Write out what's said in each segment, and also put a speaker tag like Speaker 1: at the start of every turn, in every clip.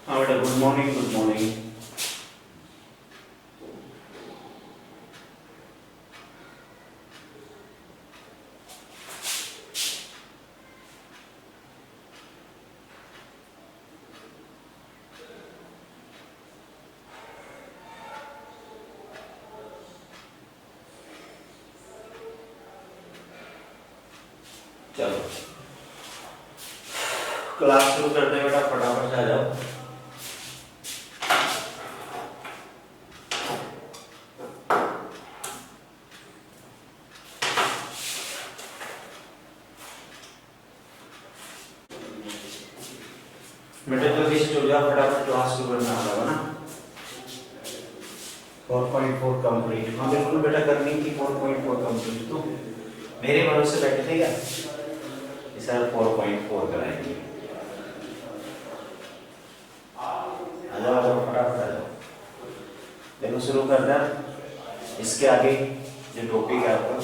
Speaker 1: हाँ बेटा, good morning good morning. चलो क्लास शुरू करते हैं बेटा, फटाफट से आ जाओ। बेटा जल्दी से हो जाओ, फटाफट क्लास शुरू करना होगा ना। 4.4 कंप्लीट। हाँ बिल्कुल बेटा, करनी थी 4.4 कंप्लीट। तो मेरे भरोसे बैठे थे क्या? इस साल 4.4 कराएंगे। आ जाओ फटाफट आ जाओ। देखो शुरू करना है। इसके आगे जो टॉपिक है आपका,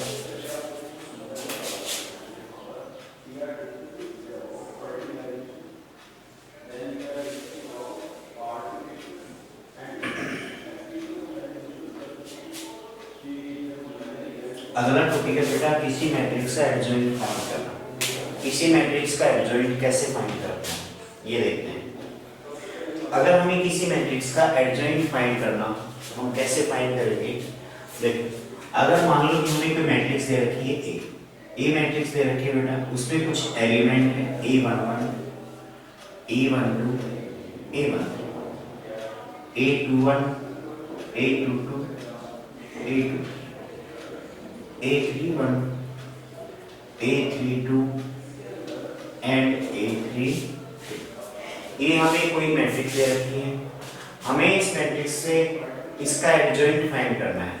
Speaker 1: अगला टॉपिक है बेटा किसी मैट्रिक्स का एडजॉइंट फाइंड करना। किसी मैट्रिक्स का एडजॉइंट कैसे फाइंड करते हैं ये देखते हैं। अगर हमें किसी मैट्रिक्स का एडजॉइंट फाइंड करना तो हम कैसे फाइंड करेंगे? देखो अगर मान लो कि हमें कोई मैट्रिक्स दे रखी है ए मैट्रिक्स दे रखी है बेटा, उसमें कुछ एलिमेंट है A11 A12 A13 A21 A22 A23 A31 A32 and A33। ये हमें कोई मैट्रिक्स दे रखी है, हमें इस मैट्रिक्स से इसका एडजॉइंट फाइंड करना है।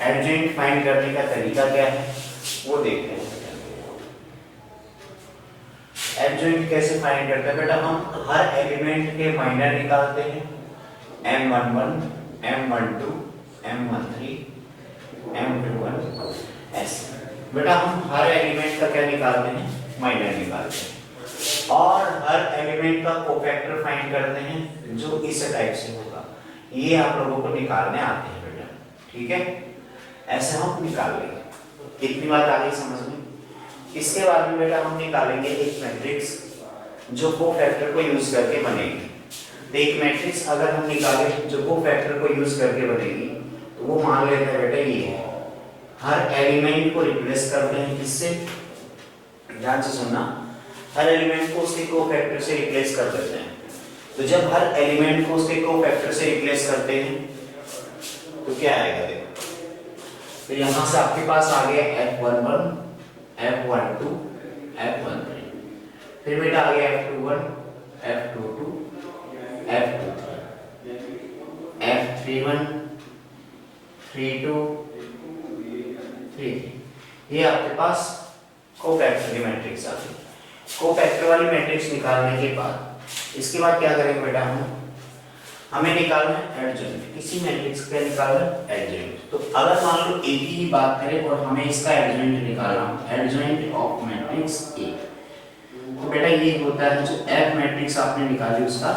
Speaker 1: एडजॉइंट फाइंड करने का तरीका क्या है वो देखते हैं। एडजॉइंट कैसे फाइंड करते हैं बेटा? हम हर एलिमेंट के माइनर निकालते हैं, M11 M12 M13 M21 ऐसे। बेटा हम हर एलिमेंट का क्या निकालते हैं? माइनर निकालते हैं। और हर एलिमेंट का कोफैक्टर फाइंड करते हैं जो इस टाइप से होगा। ये आप लोगों को निकालने आते हैं बेटा, ठीक है? ऐसे हम निकाल लेंगे। इतनी बात आ गई समझ में? इसके बाद में बेटा हम निकालेंगे एक मैट्रिक्स जो कोफैक्टर को यूज करके बनेगी। तो एक मैट्रिक्स अगर हम निकालें जो कोफैक्टर को यूज करके बनेगी तो वो मान लेते हैं बेटा ये है। हर एलिमेंट को रिप्लेस करते हैं किससे? ध्यान से सुनना, हर एलिमेंट को उसके कोफैक्टर से रिप्लेस कर देते हैं। तो जब हर एलिमेंट को उसके कोफैक्टर से रिप्लेस करते हैं तो क्या आएगा? देखो तो यहां से आपके पास आ गया F11 F12 F13, फिर बेटा आ गया F21 F22 F23 F31 32 33। ये आपके पास कोफैक्टर की मैट्रिक्स आ गई। कोफैक्टर वाली मैट्रिक्स निकालने के बाद इसके बाद क्या करेंगे बेटा? हमें निकालना है एडजॉइंट। किसी मैट्रिक्स का निकालना है एडजॉइंट। तो अगर मान लो ए की ही बात करें और हमें इसका एडजॉइंट निकालना है, एडजॉइंट ऑफ मैट्रिक्स ए, तो बेटा ये होता है जो एफ मैट्रिक्स आपने निकाली उसका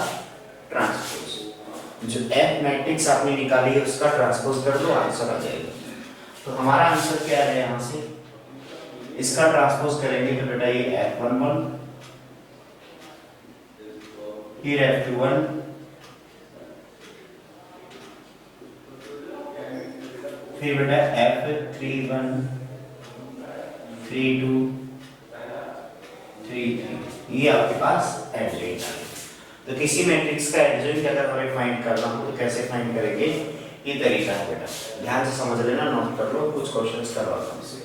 Speaker 1: ट्रांसपोज। जो एफ मैट्रिक्स आपने निकाली है उसका ट्रांसपोज कर दो, आंसर आ जाएगा। तो हमारा आंसर क्या है? यहां से इसका ट्रांसपोज करेंगे तो बेटा ये F11 फिर F21 फिर बेटा F31 32 33। ये आपके पास एडजॉइंट आ गया। तो किसी मैट्रिक्स का एडजॉइंट अगर हमें फाइंड करना हो तो कैसे फाइंड करेंगे? ये तरीका है बेटा, ध्यान से समझ लेना, नोट कर लो, कुछ क्वेश्चंस करवाता हूं इससे।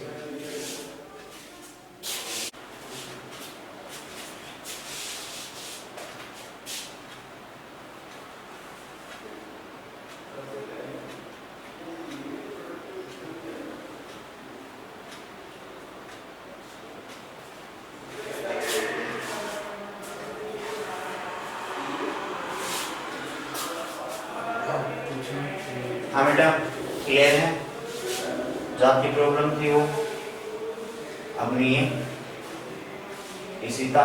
Speaker 1: हाँ बेटा क्लियर है? जो आपकी प्रॉब्लम थी वो अब नहीं है? इसी का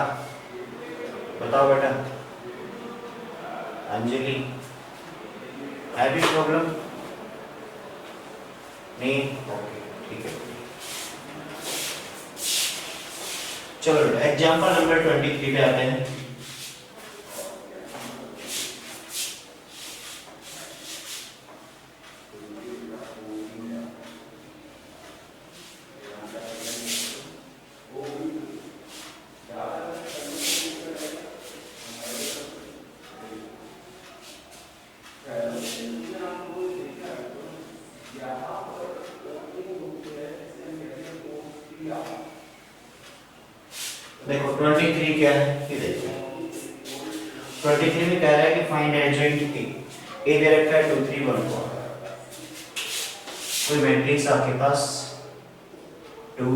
Speaker 1: बताओ बेटा। अंजलि, है भी प्रॉब्लम नहीं? ओके, ठीक है। चलो एग्जांपल नंबर 23 पे आते हैं। देखो 23 क्या है ये देखो। 23 में कह रहा है कि फाइंड एडजॉइंट ए दे रखा है 2 3 1 4। कोई मैट्रिक्स आपके पास 2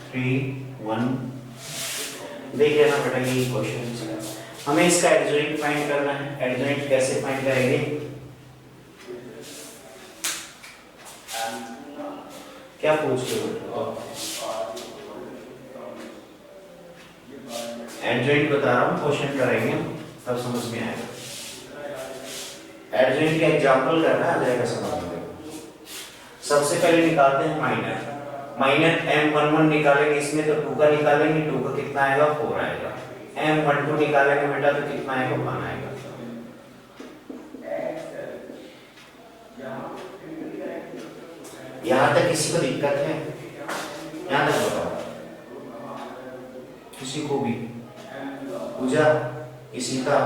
Speaker 1: 3 1 देख लेना बेटा, ये क्वेश्चन हमें इसका एडजॉइंट फाइंड करना है। एडजॉइंट कैसे फाइंड करेंगे? क्या पूछ रहे हो? एडजॉइंट बता रहा हूँ, क्वेश्चन करेंगे तब समझ में आएगा। एडजॉइंट का एग्जांपल करना आ जाएगा समझ में। सबसे पहले निकालते हैं माइनर। माइनर M11 निकालेंगे, इसमें तो 2 का निकालेंगे, 2 का कितना आएगा 4 आएगा। M12 निकालेंगे बेटा तो कितना आएगा 1 आएगा। यहाँ तक किसी को दिक्कत है? यहाँ तक बताओ किसी को भी? पूजा किसी का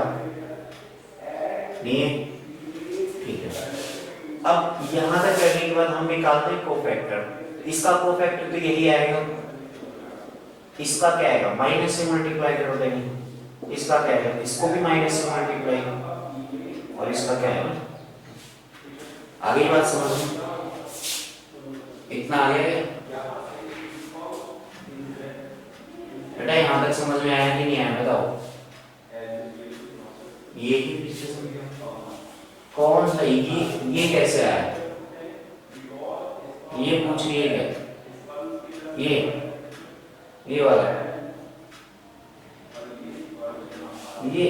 Speaker 1: नहीं है? ठीक है। अब यहाँ तक करने के बाद हम निकालते हैं कोफैक्टर। इसका कोफैक्टर तो यही आएगा। इसका क्या आएगा? माइनस से मल्टीप्लाई कर देंगे। इसका क्या आएगा? इसको भी माइनस से मल्टीप्लाई। और इसका क्या आएगा? आगे बात समझ, इतना आ गया बेटा? यहाँ तक समझ में आया कि नहीं आया बताओ? ये ही पीछे कौन सा ये कैसे आया? ये पूछ लिए क्या? ये वाला ये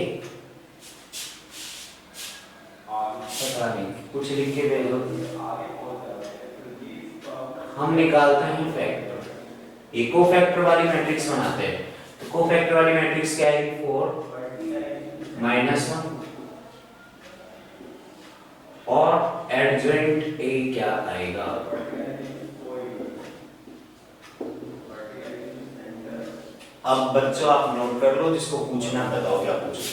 Speaker 1: पता नहीं, कुछ लिख के भेजो। हम निकालते हैं फैक्टर। ये कोफैक्टर वाली मैट्रिक्स बनाते हैं। तो कोफैक्टर वाली मैट्रिक्स क्या है? 4 -1 और एडजॉइंट ए क्या आएगा? अब बच्चों आप नोट कर लो, जिसको पूछना बताओ क्या पूछो।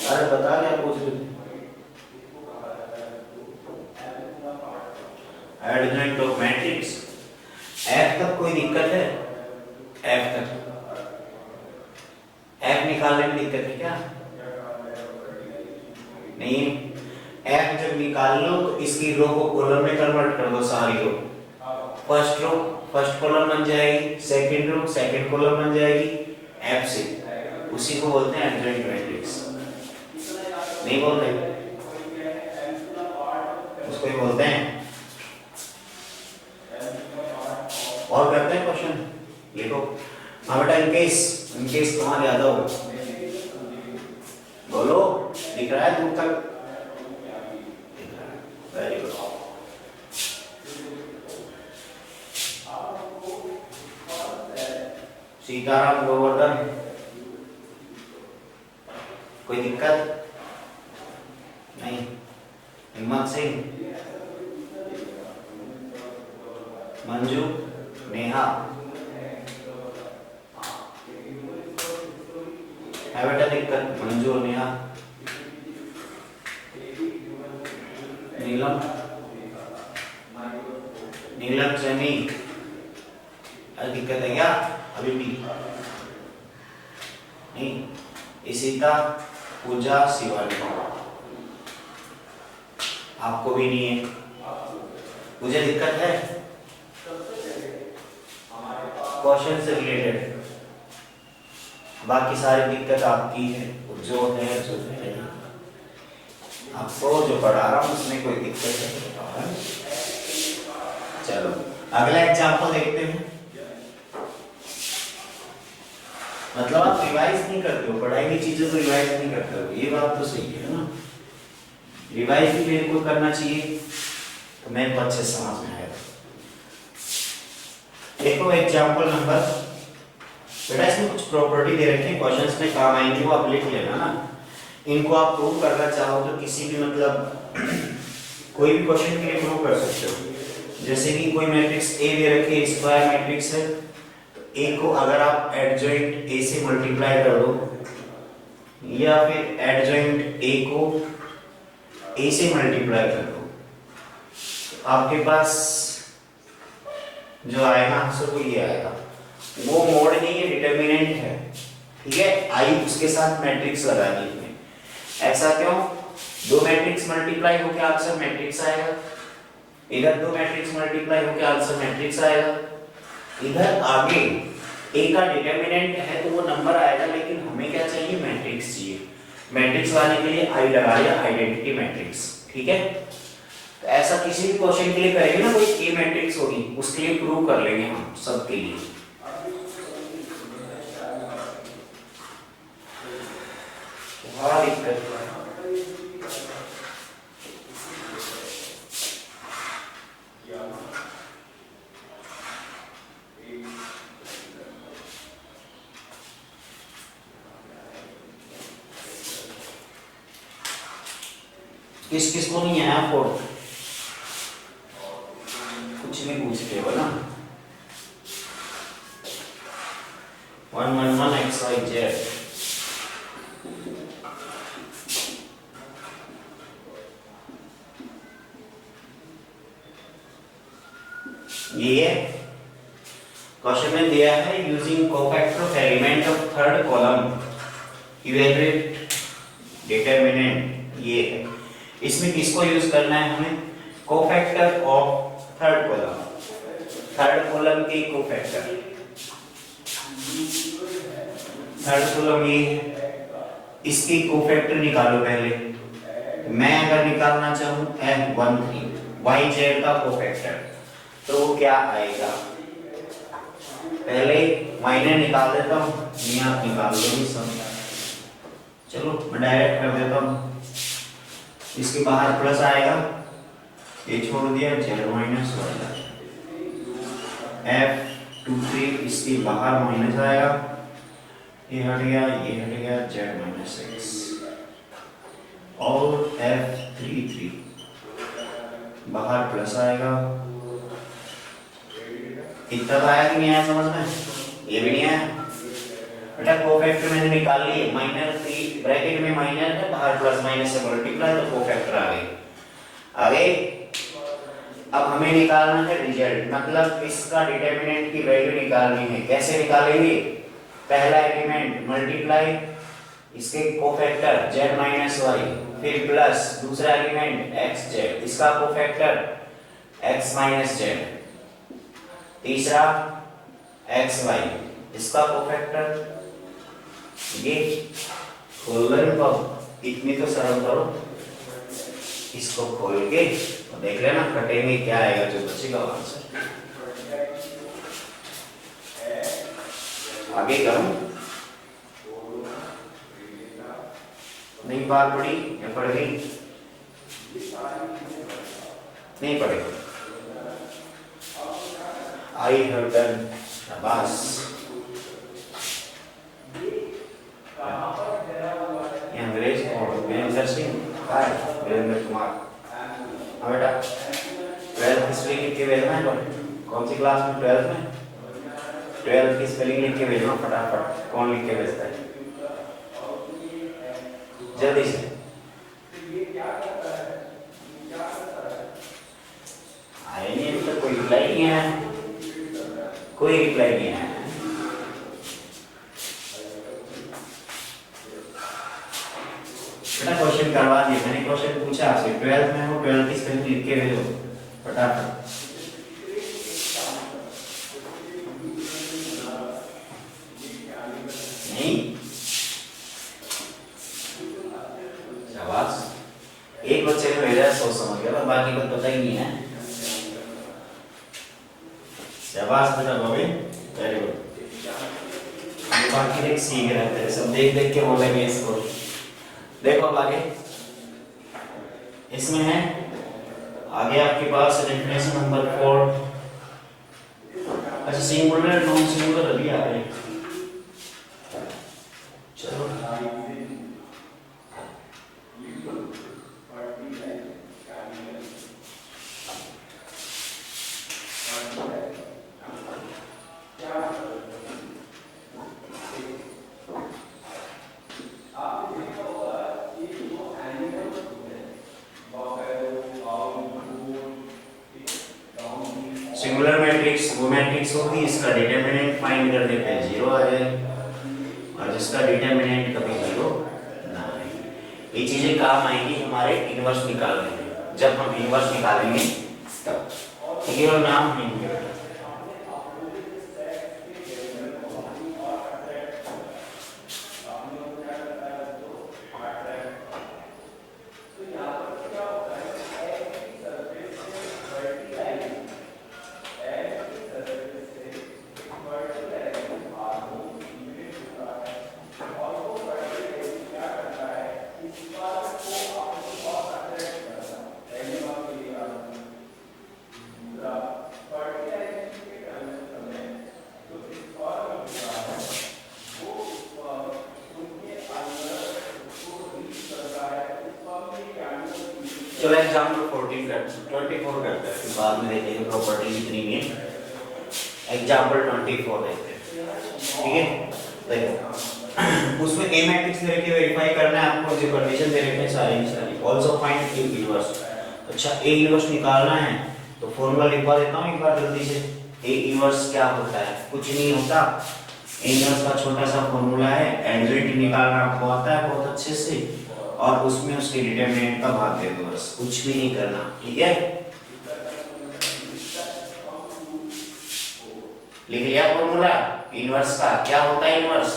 Speaker 1: अरे बता क्या पूछ रहे थे? Adjoint of matrix. एफ तक कोई दिक्कत है? एफ तक एफ निकालने में दिक्कत है क्या? नहीं। एफ जब निकाल लो तो इसकी रो को कॉलम में कन्वर्ट कर दो। सारी row first row first column बन जाएगी, सेकंड रो सेकंड कॉलम बन जाएगी एफ से। उसी को बोलते हैं एडजॉइंट मैट्रिक्स। नहीं बोलते? उसको ही बोलते हैं। और करते हैं क्वेश्चन। लिखो। हाँ बेटा, इनकेस तुम्हारा ज्यादा हो बोलो। दिख रहा है दूर तक? Very good. सीताराम गोवर्धन, कोई दिक्कत नहीं? हिम्मत सिंह, मंजू, नेहा, है बेटा दिक्कत? मंजू और नेहा। नीलम, नीलम सैनी, दिक्कत है क्या अभी भी? नहीं। इशिता, पूजा, शिवानी, आपको भी नहीं है? मुझे दिक्कत है क्वेश्चन से रिलेटेड? बाकी सारी दिक्कत आपकी है, जो है आपको जो पढ़ा रहा हूँ उसमें कोई दिक्कत है? चलो अगला एग्जाम्पल देखते हैं। मतलब आप रिवाइज नहीं करते हो, पढ़ाई की चीजों को रिवाइज नहीं करते हो, ये बात तो सही है ना। रिवाइज भी मेरे को करना चाहिए तो मेरे को अच्छे समझ में आएगा। देखो एग्जाम्पल नंबर, बेटा इसमें कुछ प्रॉपर्टी दे रखी है, क्वेश्चंस में काम आएंगे, वो आप लिख लेना ना। इनको आप प्रूव करना चाहो तो किसी भी मतलब कोई भी क्वेश्चन के लिए प्रूव कर सकते हो। जैसे कि कोई मैट्रिक्स ए दे रखी है, स्क्वायर मैट्रिक्स है, तो ए को अगर आप एडजॉइंट ए से मल्टीप्लाई कर दो, या फिर एडजॉइंट ए को ए से मल्टीप्लाई कर दो, तो आपके पास जो आएगा आंसर वो ये आएगा। वो मोड नहीं है, डिटरमिनेंट है, ठीक है। आई उसके साथ मैट्रिक्स लगा दी इसमें। ऐसा क्यों? दो मैट्रिक्स मल्टीप्लाई होकर आंसर मैट्रिक्स आएगा, इधर दो मैट्रिक्स मल्टीप्लाई होकर आंसर मैट्रिक्स आएगा, इधर आगे ए का डिटरमिनेंट है तो वो नंबर आएगा, लेकिन हमें क्या चाहिए? मैट्रिक्स चाहिए। मैट्रिक्स लाने के लिए आई लगाया, आइडेंटिटी मैट्रिक्स, ठीक है। तो ऐसा किसी भी क्वेश्चन के लिए करेंगे ना, कोई ए मैट्रिक्स होगी उसके लिए प्रूव कर लेंगे हम सबके लिए। बड़ा दिक्कत है। किस किस को नहीं आया फोर्थ? कुछ भी पूछते हो ना। 1 1 1 x y z, ये क्वेश्चन में दिया है using cofactor of element of third column evaluate determinant. ये है, इसमें किसको यूज करना है हमें? Cofactor of third column, third column के कोफैक्टर। थर्ड कॉलम ये है, इसकी कोफैक्टर निकालो पहले। मैं अगर निकालना चाहूं F13 YZ का कोफैक्टर, तो वो क्या आएगा? पहले माइनर निकाल देता हूँ, ये आप निकाल लो सब। चलो मैं डायरेक्ट कर देता हूँ। इसके बाहर प्लस आएगा, ये छोड़ दिया, Z माइनस F23, इसके बाहर माइनस आएगा, ये हट गया, ये हट गया, Z माइनस x, और F33 बाहर प्लस आएगा। इतना तो आया कि नहीं आया समझ में? ये भी नहीं आया बेटा। कोफैक्टर मैंने निकाल लिए, माइनर थ्री ब्रैकेट में माइनर है, बाहर प्लस माइनस से मल्टीप्लाई, तो कोफैक्टर आ गई। आगे अब हमें निकालना है रिजल्ट, मतलब इसका डिटरमिनेंट की वैल्यू निकालनी है। कैसे निकालेंगे? पहला एलिमेंट मल्टीप्लाई इसके कोफैक्टर z माइनस वाई, फिर प्लस दूसरा एलिमेंट xz, इसका कोफैक्टर x माइनस z, तीसरा xy, इसका कोफैक्टर। ये खोल लो, इतनी तो शर्म करो। इसको खोल के तो देख लेना, कटेंगे क्या आएगा जो बचेगा आंसर। आगे करूं? नहीं बात पड़ी या पड़ गई? नहीं पड़े। I have done. शाबाश। अंग्रेज और वीरेंद्र सिंह, वीरेंद्र कुमार। हाँ बेटा, 12th की स्पेलिंग लिख के भेजना है। कौन सी क्लास में? 12th में। 12th की स्पेलिंग लिख के भेजना फटाफट। कौन लिख के भेजता है? जल्दी से। आए नहीं अभी तक, कोई रिप्लाई नहीं है, कोई रिप्लाई नहीं है। बेटा क्वेश्चन करवा दिया मैंने, क्वेश्चन पूछा आपसे, 12th में हो, 12th की स्पेलिंग लिख के भेजो फटाफट। नहीं शाबाश। एक बच्चे ने भेजा है, सोच समझ गया, बाकी को पता ही नहीं है। शाबाश बेटा बॉबी, वेरी गुड। बाकी देख सीख रहे थे, सब देख देख के बोलेंगे इसको। देखो अब आगे इसमें है, आगे आपके पास डेफिनेशन नंबर 4। अच्छा सिंगुलर नॉन सिंगुलर अभी आ रहे हैं, चलो सिंगुलर मैट्रिक्स वो मैट्रिक्स होगी इसका डिटरमिनेंट फाइंड करने पे 0 आ जाए और जिसका डिटरमिनेंट कभी 0 ना आए। ये चीजें काम आएंगी हमारे इनवर्स निकालने में, जब हम इनवर्स निकालेंगे तब। ठीक है, और नाम है इनके। चलो एग्जाम्पल 24 करते हैं, फिर बाद में देखेंगे प्रॉपर्टी कितनी है। एग्जाम्पल 24 देखते हैं, ठीक है। देखो उसमें ए मैट्रिक्स दे रखी है, वेरीफाई करना है आपको, जो कंडीशन दे रखे हैं सारी। Also find A inverse. अच्छा ए इनवर्स निकालना है तो फॉर्मूला लिखवा देता हूं एक बार जल्दी से। ए इनवर्स क्या होता है, कुछ नहीं होता। ए इनवर्स का छोटा सा फॉर्मूला है, एडजॉइंट निकालना आपको आता है बहुत अच्छे से, और उसमें उसके डिटरमिनेंट का भाग दे दो, बस कुछ भी नहीं करना, ठीक है। लिख लिया फॉर्मूला इनवर्स का। क्या होता है इनवर्स,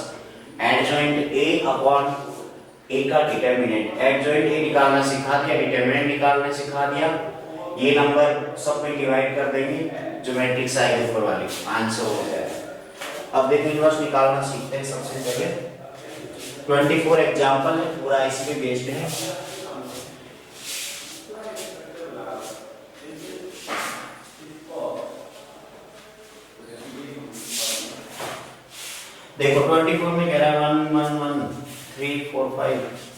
Speaker 1: एडजॉइंट ए अपॉन ए का डिटरमिनेंट। एडजॉइंट ए निकालना सिखा दिया, डिटरमिनेंट निकालना सिखा दिया, ये नंबर सब में डिवाइड कर देंगे, जो मैट्रिक्स आएगी ऊपर वाली आंसर हो जाएगा। अब देखो इनवर्स निकालना सीखते हैं सबसे पहले। 24 एग्जाम्पल है, पूरा इसी पे बेस्ड है। देखो 24 में कह रहा है 1 1 1 3 4 5।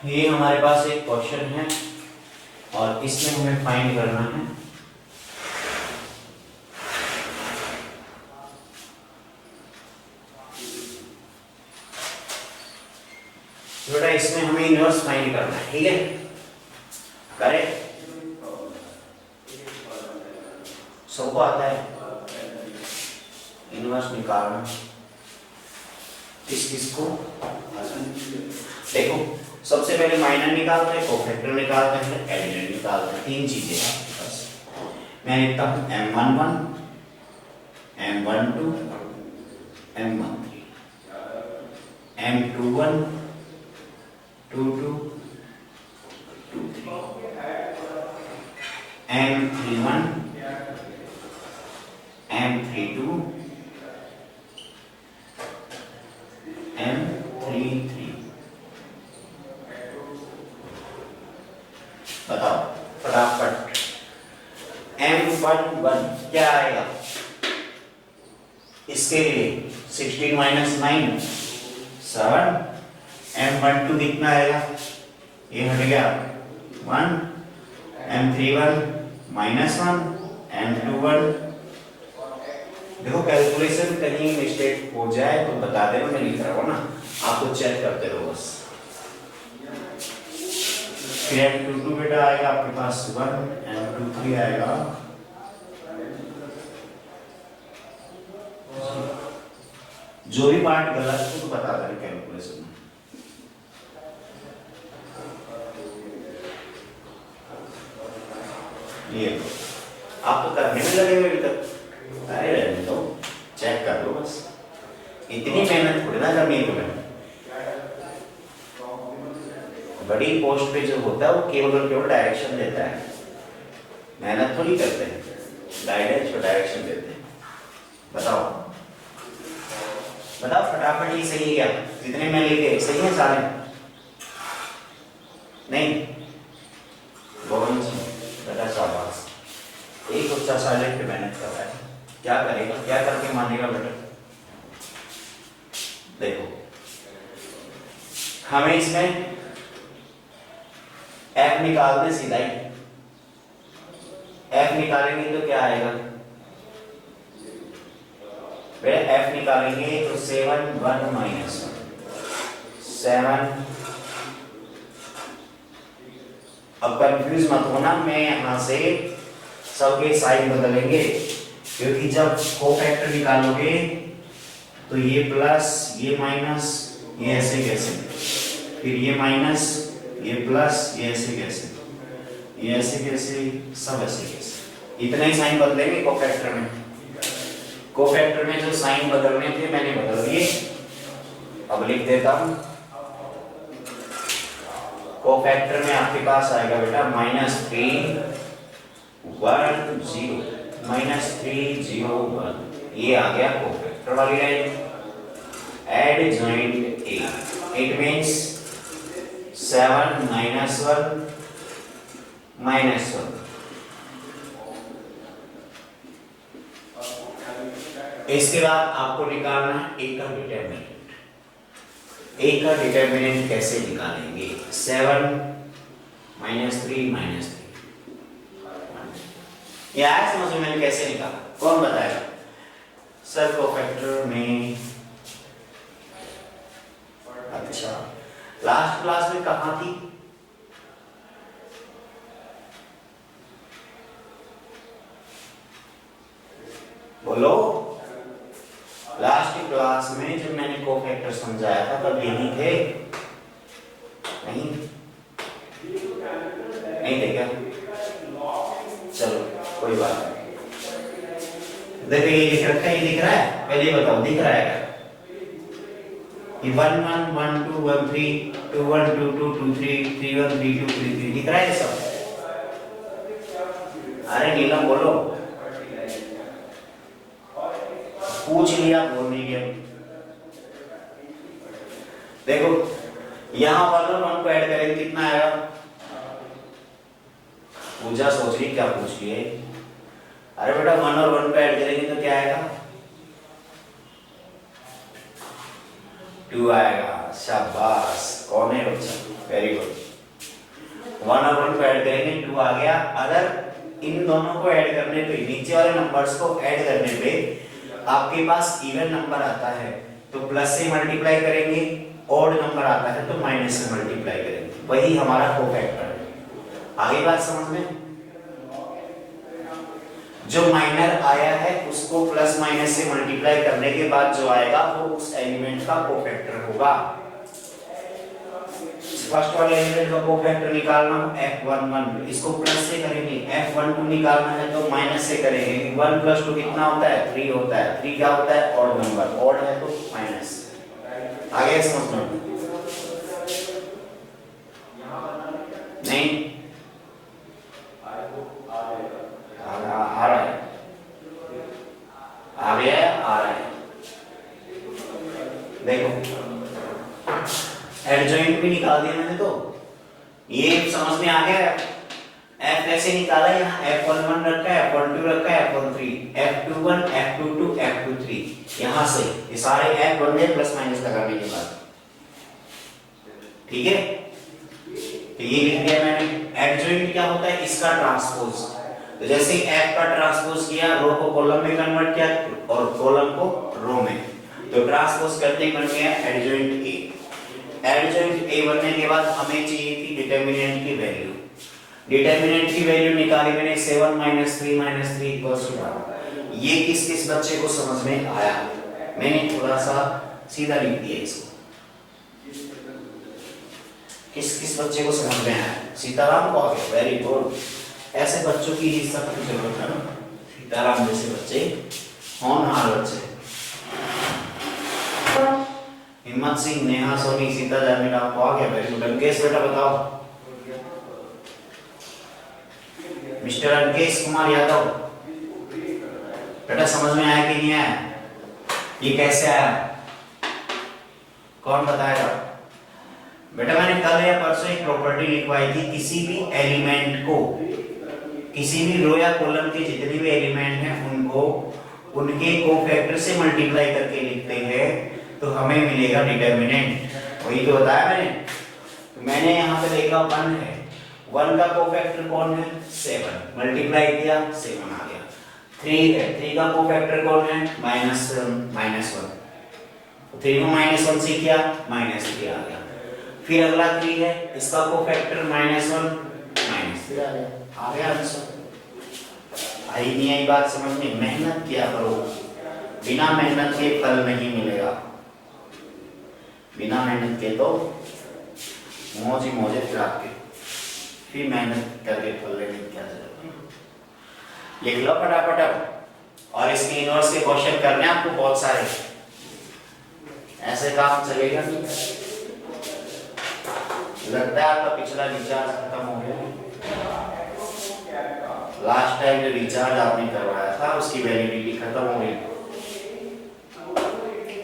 Speaker 1: ये हमारे पास एक क्वेश्चन है और इसमें हमें फाइंड करना है बेटा, इसमें हमें इनवर्स फाइंड करना है, ठीक है। करेक्ट, सबको आता है इनवर्स निकालना। किसको देखो, सबसे पहले माइनर निकालते हैं, कोफैक्टर निकालते हैं, एडिशन निकालते हैं। तीन चीजें हैं आपके पास। मैं लिखता हूं M11 M12 M13 M21 22 23 M31 M32 M33। बताओ फटाफट। M11 क्या आएगा इसके लिए? 16 माइनस 9 7। M12 कितना आएगा, ये हट गया 1। M31 minus 1 M21। देखो कैलकुलेशन कहीं मिस्टेक हो जाए तो बता देना, मैं लिख रहा हूँ ना, आपको चेक करते रहो बस। फिर M22 बेटा आएगा आपके पास 1। M23 आएगा जो भी पार्ट गलत हो तो बता देना कैलकुलेशन में। ये आपको तो करने में लगे हुए अभी तक। अरे रहने दो, चेक कर लो बस, इतनी मेहनत थोड़ी ना करनी है तुम्हें। बड़ी पोस्ट पे जो होता है वो केवल और केवल डायरेक्शन देता है, मेहनत थोड़ी करते हैं, गाइडेंस और डायरेक्शन देते हैं। बताओ बताओ फटाफट, ये सही है क्या? जितने मैं लिखे सही है सारे? नहीं? बेटा शाबाश, एक बच्चा साइलेंट पे मेहनत कर रहा है, क्या करेगा, क्या करके मानेगा बेटा? देखो हमें इसमें f निकालने सीधा ही, f निकालेंगे तो क्या आएगा बेटा? f निकालेंगे तो 7 1 माइनस 7। अब कंफ्यूज मत होना, मैं यहां से सबके साइन बदलेंगे, क्योंकि जब कोफैक्टर निकालोगे तो ये प्लस ये माइनस ये ऐसे कैसे, फिर ये माइनस ये प्लस ये ऐसे कैसे, ये ऐसे कैसे, सब ऐसे कैसे, इतने ही साइन बदलेंगे कोफैक्टर में। कोफैक्टर में जो साइन बदलने थे मैंने बदल दिए। अब लिख देता हूं, कोफैक्टर में आपके पास आएगा बेटा -3 1 0 -3 0 1, ये आ गया कोफैक्टर वाली line. Adjoint A, it means 7 -1 -1। इसके बाद आपको निकालना है ए का डिटरमिनेंट। ए का डिटरमिनेंट कैसे निकालेंगे? 7 -3 -3, ये आया समझ में? मैंने कैसे निकाला, कौन बताएगा? सर कोफैक्टर में, अच्छा लास्ट क्लास में कहाँ थी? बोलो। लास्ट क्लास में जब मैंने कोफैक्टर समझाया था तब यही थे? नहीं नहीं थे क्या? चलो कोई बात नहीं। देखो ये लिख रखा है, ये दिख रहा है? पहले बताओ दिख रहा है क्या? ये 1 1 1 2 1 3 2 1 2 2 2 3 3 1 3 2 3 3 दिख रहा है सब? अरे नीलम बोलो, पूछ लिया बोल नहीं गया। देखो यहां 1 और 1 को ऐड करेंगे कितना आएगा? पूजा सोच रही क्या पूछ रही है? अरे बेटा 1 और 1 को ऐड करेंगे तो क्या आएगा? 2 आएगा। शाबाश, कौन है बच्चा? Very good. 1 और 1 को ऐड करेंगे 2 आ गया। अगर इन दोनों को ऐड करने पे, नीचे वाले नंबर्स को ऐड करने पे आपके पास इवन नंबर आता है तो प्लस से मल्टीप्लाई करेंगे, ऑड नंबर आता है तो माइनस से मल्टीप्लाई करेंगे, वही हमारा कोफैक्टर है। आगे बात समझ में? जो माइनर आया है उसको प्लस माइनस से मल्टीप्लाई करने के बाद जो आएगा वो उस एलिमेंट का कोफैक्टर होगा। फर्स्ट वाले एलिमेंट का कोफैक्टर निकालना हो F11, इसको प्लस से करेंगे। F12 निकालना है तो माइनस से करेंगे। 1 + 2 कितना होता है? 3 होता है। 3 क्या होता है? ऑड नंबर, ऑड है तो माइनस। आगे समझ लो। नहीं आ रहा है, आ गया है, आ रहा है। देखो एडजॉइंट भी निकाल दिया मैंने, तो ये समझ में आ गया। f कैसे निकाला? यहाँ F11 रखा है, F12 रखा है, F13, F21, F22, F23, यहाँ से ये सारे f बन गए प्लस माइनस लगाने के बाद। ठीक है, तो ये लिख दिया मैंने। एडजॉइंट क्या होता है? इसका ट्रांसपोज। तो जैसे f का ट्रांसपोज किया, रो को कॉलम में कन्वर्ट किया और कॉलम को रो में, तो ट्रांसपोज करते ही बन गया एडजॉइंट ए। एडजॉइंट ए बनने के बाद हमें चाहिए थी डिटरमिनेंट की वैल्यू। डिटरमिनेंट की वैल्यू निकाली मैंने 7 - 3 - 3 = ये किस किस बच्चे को समझ में आया? मैंने थोड़ा सा सीधा लिख दिया इसको। किस किस बच्चे को समझ में आया? सीताराम को आ गया, वेरी गुड। ऐसे बच्चों की ही सब की जरूरत है ना। सीताराम जैसे बच्चे होनहार बच्चे। हिम्मत सिंह, नेहा सोनी, सीता जामिला को आ गया। Very good. अंकेश बेटा बताओ। मिस्टर अंकेश कुमार यादव बेटा समझ में आया कि नहीं आया? ये कैसे आया, कौन बताएगा? बेटा मैंने कल या परसों एक प्रॉपर्टी लिखवाई थी, किसी भी एलिमेंट को, किसी भी रो या कॉलम के जितने भी एलिमेंट हैं उनको उनके कोफैक्टर से मल्टीप्लाई करके लिखते हैं तो हमें मिलेगा डिटर्मिनेंट। वही तो बताया मैंने। तो मैंने यहाँ पे देखा 1 है, 1 का कोफैक्टर कौन है? 7, मल्टीप्लाई किया 7 आ गया। 3 है, 3 का कोफैक्टर कौन है? -1, 3 को -1 से किया -3 आ गया। फिर अगला 3 है, इसका कोफैक्टर -1 -3 आ गया आंसर। आई नहीं आई बात समझ में? मेहनत किया करो, बिना मेहनत के फल नहीं मिलेगा। बिना मेहनत के तो मौज ही मौज फिर आपके, फिर मेहनत करके फल लेने की क्या जरूरत। लिख लो फटाफट अब। और इसके इनवर्स के क्वेश्चन करने आपको बहुत सारे, ऐसे काम चलेगा नहीं। लगता है आपका पिछला रिचार्ज खत्म हो गया। लास्ट टाइम जो रिचार्ज आपने करवाया था उसकी वैलिडिटी खत्म हो गई,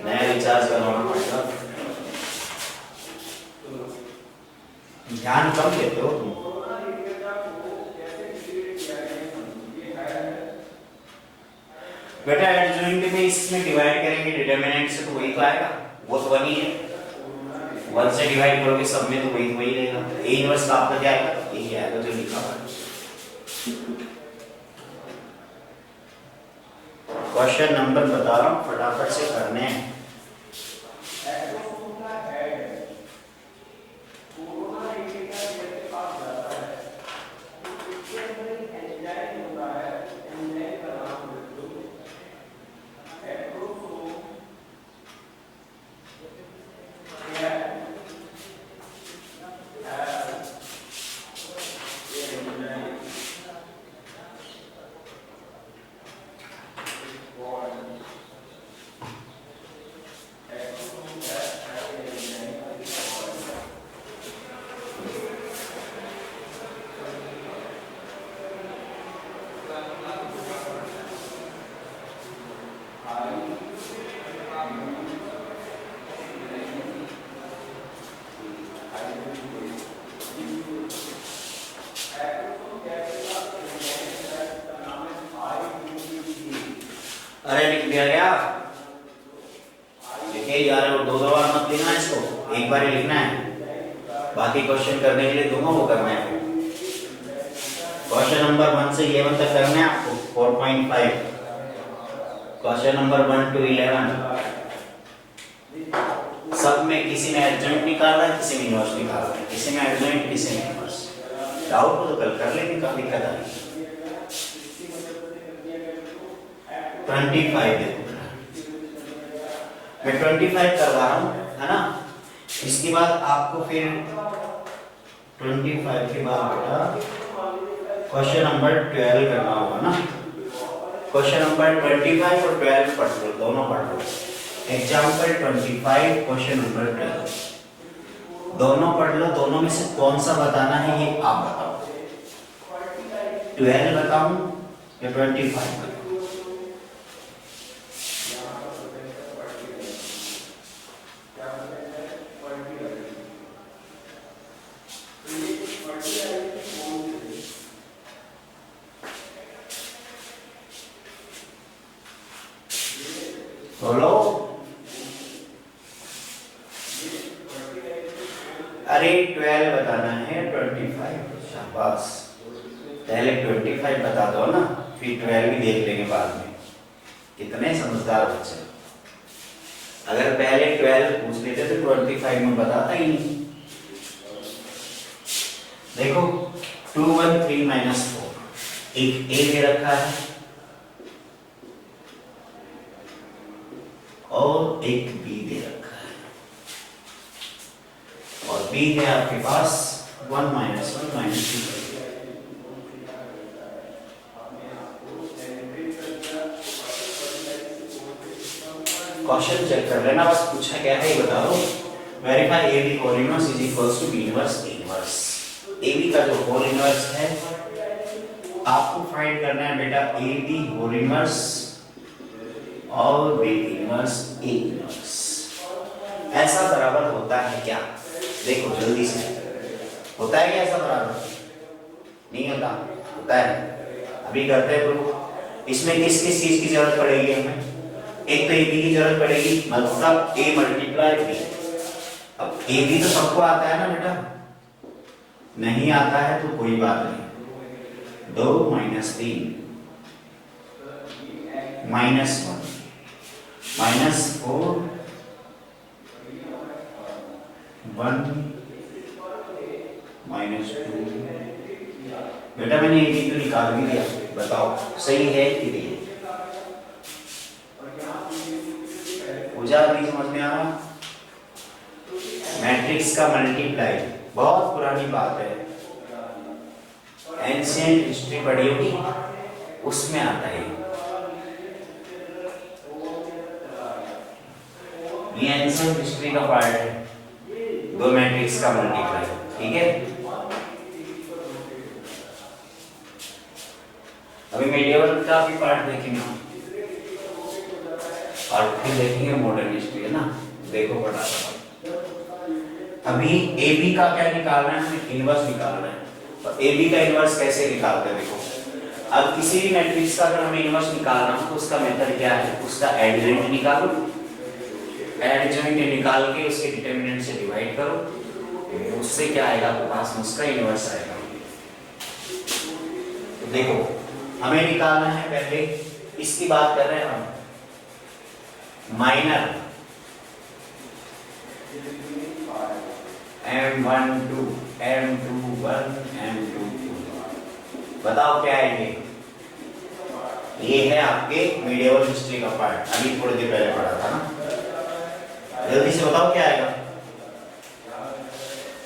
Speaker 1: नया रिचार्ज करवाना पड़ेगा। ध्यान कम देते हो तुम। बेटा एडजॉइंट में इसमें डिवाइड करेंगे डिटरमिनेंट से तो वही तो आएगा, वो तो 1 ही है। 1 से डिवाइड करोगे सब में तो वही रहेगा। ए इनवर्स का आपका क्या आएगा? यही आएगा जो लिखा हुआ है। क्वेश्चन नंबर बता रहा हूँ, फटाफट से करने हैं। अरे लिख दिया क्या? लिखे जा रहे हो, 2 बार मत लिखना इसको, एक बार ही लिखना है। बाकी क्वेश्चन करने के लिए दूंगा वो करना है। क्वेश्चन नंबर 1 से 11 तक करना है आपको 4.5। क्वेश्चन नंबर 1 to 11 सब में किसी ने एडजॉइंट निकाला है, किसी में इनवर्स निकाला है, किसी में एडजॉइंट किसी में इनवर्स। डाउट हो तो कल कर लेंगे, काफी दिक्कत आ रही है। 25 देखो मैं 25 कर रहा हूँ, है ना। इसके बाद आपको फिर 25 के बाद बेटा क्वेश्चन नंबर 12 करना होगा ना। क्वेश्चन नंबर 25 और 12 पढ़ लो, दोनों पढ़ लो। एग्जाम्पल 25 क्वेश्चन नंबर 12 दोनों पढ़ लो। दोनों में से कौन सा बताना है ये आप बताओ। 12 बताऊं या 25? बोलो। अरे 12 बताना है, 25। शाबाश, पहले 25 बता दो ना, फिर 12 भी देख लेंगे बाद में। कितने समझदार बच्चे। अगर पहले 12 पूछ लेते तो 25 में बताता ही नहीं। देखो 2 1 3 -4 एक ए दे रखा है और एक बी दे रखा है, और बी है आपके पास 1 -1 -2। क्वेश्चन चेक कर लेना, बस पूछा क्या है ये बता दो। Verify A B whole inverse is equals to B inverse A inverse. A B का जो होल इनवर्स है आपको फाइंड करना है बेटा, ए बी होल इनवर्स और बी इनवर्स ए इनवर्स। ऐसा बराबर होता है क्या? देखो जल्दी से, होता है क्या ऐसा बराबर? नहीं होता, होता है। अभी करते हैं प्रूफ। इसमें किस किस चीज की जरूरत पड़ेगी हमें? एक तो ए बी की जरूरत पड़ेगी, मतलब ए मल्टीप्लाई बी। अब ए बी तो सबको आता है ना बेटा, नहीं आता है तो कोई बात नहीं, 2 - 3 -1 -4 1 -2। बेटा मैंने ए बी तो निकाल भी दिया, बताओ सही है कि नहीं? पूजा अभी समझ में आ रहा? मैट्रिक्स का मल्टीप्लाई बहुत पुरानी बात है, एंशिएंट हिस्ट्री पढ़ी होगी उसमें आता है ये एंशिएंट हिस्ट्री का पार्ट है, दो मैट्रिक्स का मल्टीप्लाई। ठीक है, अभी मेडिएवल का भी पार्ट देखेंगे हम और फिर देखेंगे मॉडर्न हिस्ट्री, है ना। देखो फटाफट, अभी ए बी का क्या निकालना है? हमें इनवर्स निकालना है। और ए बी का इनवर्स कैसे निकालते हैं? देखो, अब किसी भी मैट्रिक्स का अगर हमें इनवर्स निकालना हो तो उसका मेथड क्या है? उसका एडजॉइंट निकालो, एडजॉइंट निकाल के उसके डिटरमिनेंट से डिवाइड करो, उससे क्या आएगा आपके पास? उसका इनवर्स आएगा। तो देखो हमें निकालना है, पहले इसकी बात कर रहे हैं हम, माइनर M12 M21 M22। बताओ क्या है ये है आपके मेडिएवल हिस्ट्री का पार्ट, अभी थोड़ी देर पहले पढ़ा था ना। जल्दी से बताओ क्या आएगा?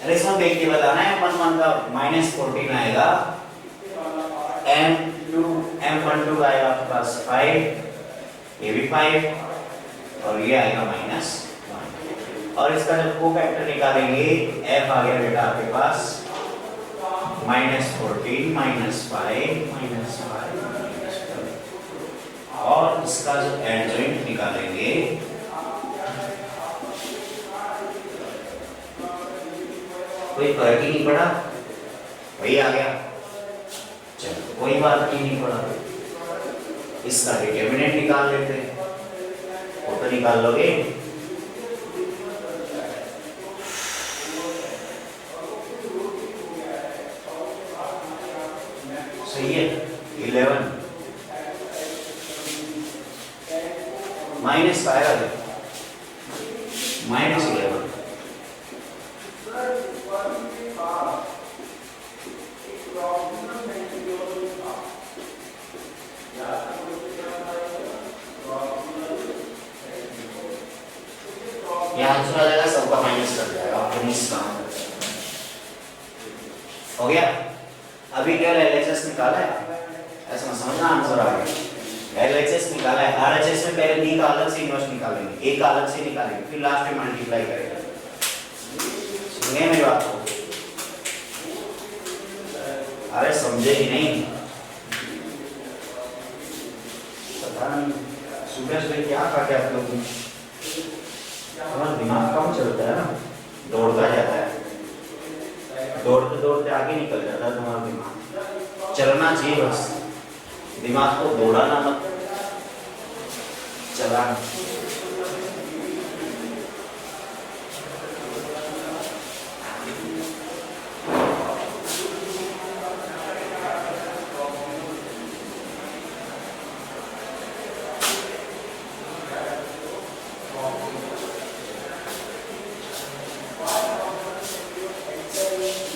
Speaker 1: अरे इसमें देख के बताना है। M11 का -14 आएगा, M12 आएगा आपके पास 5, ये भी 5 और ये आएगा -1। और इसका जब कोफैक्टर निकालेंगे, f आ गया बेटा आपके पास -14 -5 और इसका जो एडजॉइंट निकालेंगे कोई फर्क ही नहीं पड़ा, वही आ गया। चलो कोई बात नहीं पड़ा, इसका डिटरमिनेंट निकाल लेते हैं, वो तो निकाल लोगे। सही है, 11 माइनस का आएगा, -11। यहाँ आंसर आ जाएगा, सबका माइनस कर जाएगा, आपको 19 काम हो गया। अभी केवल LHS निकाला है, ऐसा समझना, आंसर आ गया। LHS निकाला है, RHS में पहले B का अलग से इनवर्स निकालेंगे, A का अलग से निकालेंगे, फिर लास्ट में मल्टीप्लाई करेंगे। सुनिए मेरी बात को, अरे समझे ही नहीं, पता नहीं सुबह सुबह क्या खा के आप लोग, हमारा दिमाग कम चलता है ना, दौड़ता जाता है, दौड़ते दौड़ते आगे निकल जाता है तुम्हारा दिमाग। चलना चाहिए बस, दिमाग को दौड़ाना मत, चलाना।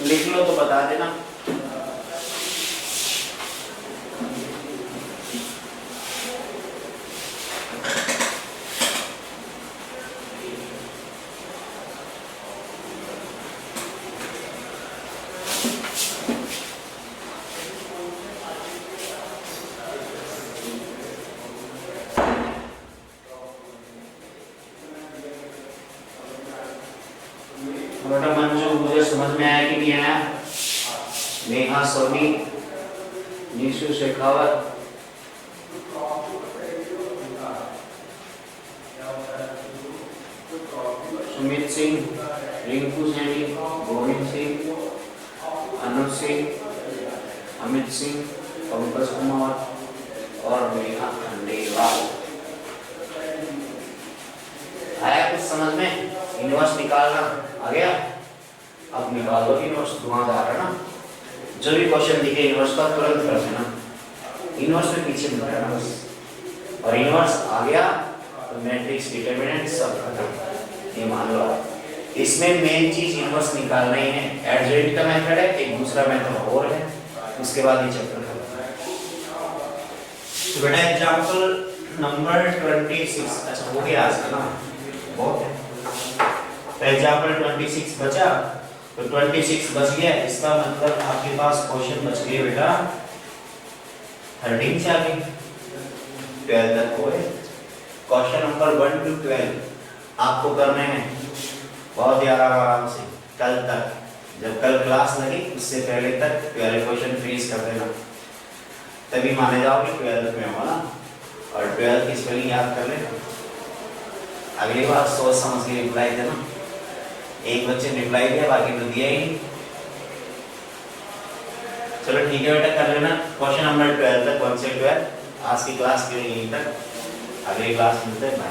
Speaker 1: लिख लो तो बता देना। बेटा मंजू मुझे समझ में आया कि नहीं आया? नेहा, सोनी, निशु, शेखावत, सुमित सिंह, रिंकू सैनी, गोविंद सिंह, अनुज सिंह, अमित सिंह, पंकज कुमार और नेहा खंडेलवाल। आया कुछ समझ में? इनवर्स निकालना आ गया? अब निकाल दो इनवर्स, धुआंधार है ना। जो भी क्वेश्चन दिखे इनवर्स का तुरंत कर देना, इनवर्स में पीछे मत रहना बस। और इनवर्स आ गया तो मैट्रिक्स डिटरमिनेंट सब खत्म, ये मान लो। इसमें मेन चीज इनवर्स निकालना ही है। एडजॉइंट का मेथड है, एक दूसरा मेथड और है, उसके बाद ये चैप्टर खत्म। तो बेटा एग्जांपल नंबर 26, अच्छा हो गया आज का ना, बहुत है। तो एग्जांपल 26 बचा, तो 26 बच गया, इसका मतलब आपके पास क्वेश्चन बच गए बेटा 13 से आगे 12 तक हो गए। क्वेश्चन नंबर 1 to 12 आपको करने हैं बहुत ही आराम से, कल तक जब कल क्लास लगी उससे पहले तक 12 क्वेश्चन फिनिश कर देना, तभी माने जाओगे 12 में हो ना। और 12 की स्पेलिंग याद कर लेना। अगली बार सोच समझ के रिप्लाई देना। एक बच्चे ने रिप्लाई दिया, बाकी तो दिया ही नहीं। चलो ठीक है बेटा, कर लेना क्वेश्चन नंबर 12 तक, 1 से 12। आज की क्लास के लिए यहीं तक, अगली क्लास मिलते हैं, बाय।